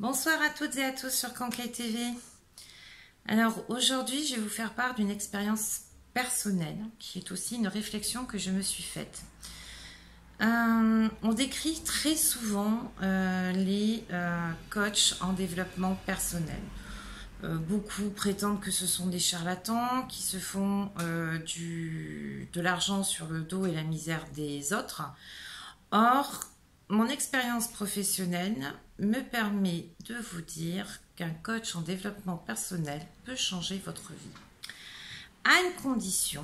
Bonsoir à toutes et à tous sur Kankai TV. Alors aujourd'hui, je vais vous faire part d'une expérience personnelle qui est aussi une réflexion que je me suis faite. On décrit très souvent les coachs en développement personnel. Beaucoup prétendent que ce sont des charlatans qui se font de l'argent sur le dos et la misère des autres. Or, mon expérience professionnelle me permet de vous dire qu'un coach en développement personnel peut changer votre vie. À une condition,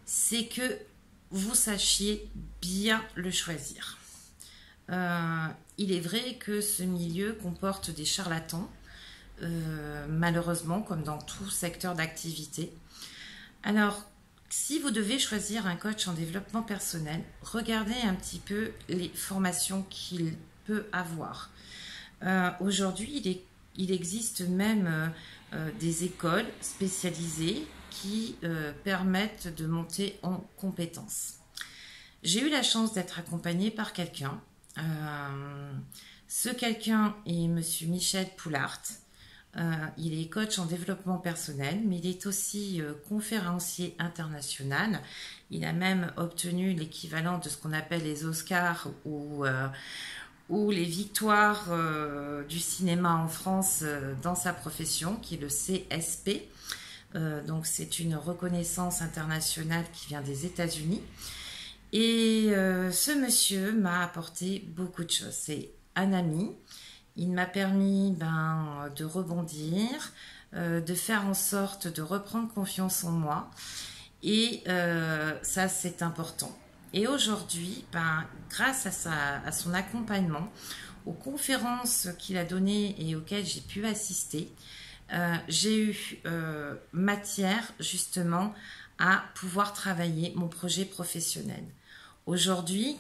c'est que vous sachiez bien le choisir. Il est vrai que ce milieu comporte des charlatans, malheureusement, comme dans tout secteur d'activité. Alors, si vous devez choisir un coach en développement personnel, regardez un petit peu les formations qu'il peut avoir. Aujourd'hui, il existe même des écoles spécialisées qui permettent de monter en compétences. J'ai eu la chance d'être accompagnée par quelqu'un. Ce quelqu'un est Monsieur Michel Poulart. Il est coach en développement personnel, mais il est aussi conférencier international. Il a même obtenu l'équivalent de ce qu'on appelle les Oscars ou les victoires du cinéma en France dans sa profession, qui est le CSP. Donc c'est une reconnaissance internationale qui vient des États-Unis. Et ce monsieur m'a apporté beaucoup de choses. C'est un ami. Il m'a permis de rebondir, de faire en sorte de reprendre confiance en moi. Et ça, c'est important. Et aujourd'hui, grâce à son accompagnement, aux conférences qu'il a données et auxquelles j'ai pu assister, j'ai eu matière justement à pouvoir travailler mon projet professionnel. Aujourd'hui,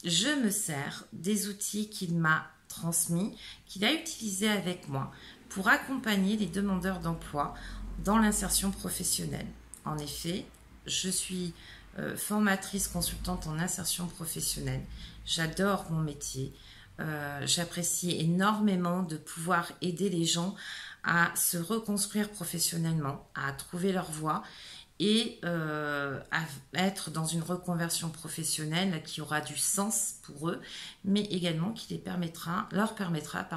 je me sers des outils qu'il m'a transmis, qu'il a utilisé avec moi pour accompagner les demandeurs d'emploi dans l'insertion professionnelle. En effet, je suis formatrice consultante en insertion professionnelle. J'adore mon métier. J'apprécie énormément de pouvoir aider les gens à se reconstruire professionnellement, à trouver leur voie et à être dans une reconversion professionnelle qui aura du sens pour eux, mais également qui leur permettra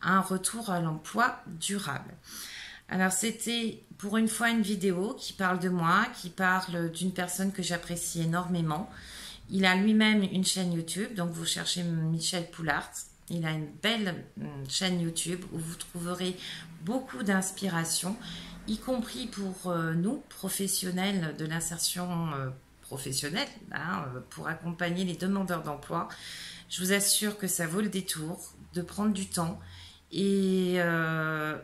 un retour à l'emploi durable. Alors c'était pour une fois une vidéo qui parle de moi, qui parle d'une personne que j'apprécie énormément. Il a lui-même une chaîne YouTube, donc vous cherchez Michel Poulart. Il a une belle chaîne YouTube où vous trouverez beaucoup d'inspiration, y compris pour nous, professionnels de l'insertion professionnelle, pour accompagner les demandeurs d'emploi. Je vous assure que ça vaut le détour de prendre du temps. Et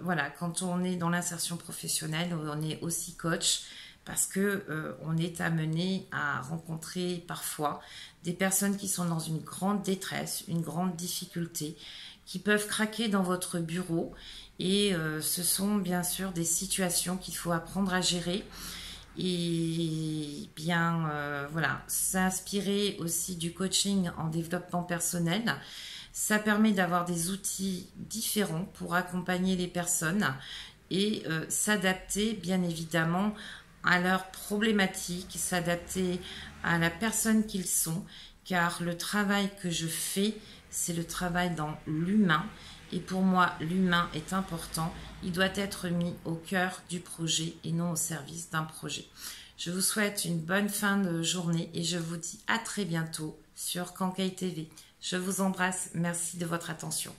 voilà, quand on est dans l'insertion professionnelle, on est aussi coach parce que on est amené à rencontrer parfois des personnes qui sont dans une grande détresse, une grande difficulté, qui peuvent craquer dans votre bureau. Et ce sont bien sûr des situations qu'il faut apprendre à gérer. Et bien voilà, s'inspirer aussi du coaching en développement personnel. Ça permet d'avoir des outils différents pour accompagner les personnes et s'adapter bien évidemment à leurs problématiques, s'adapter à la personne qu'ils sont, car le travail que je fais, c'est le travail dans l'humain. Et pour moi, l'humain est important. Il doit être mis au cœur du projet et non au service d'un projet. Je vous souhaite une bonne fin de journée et je vous dis à très bientôt sur Kankai TV. Je vous embrasse. Merci de votre attention.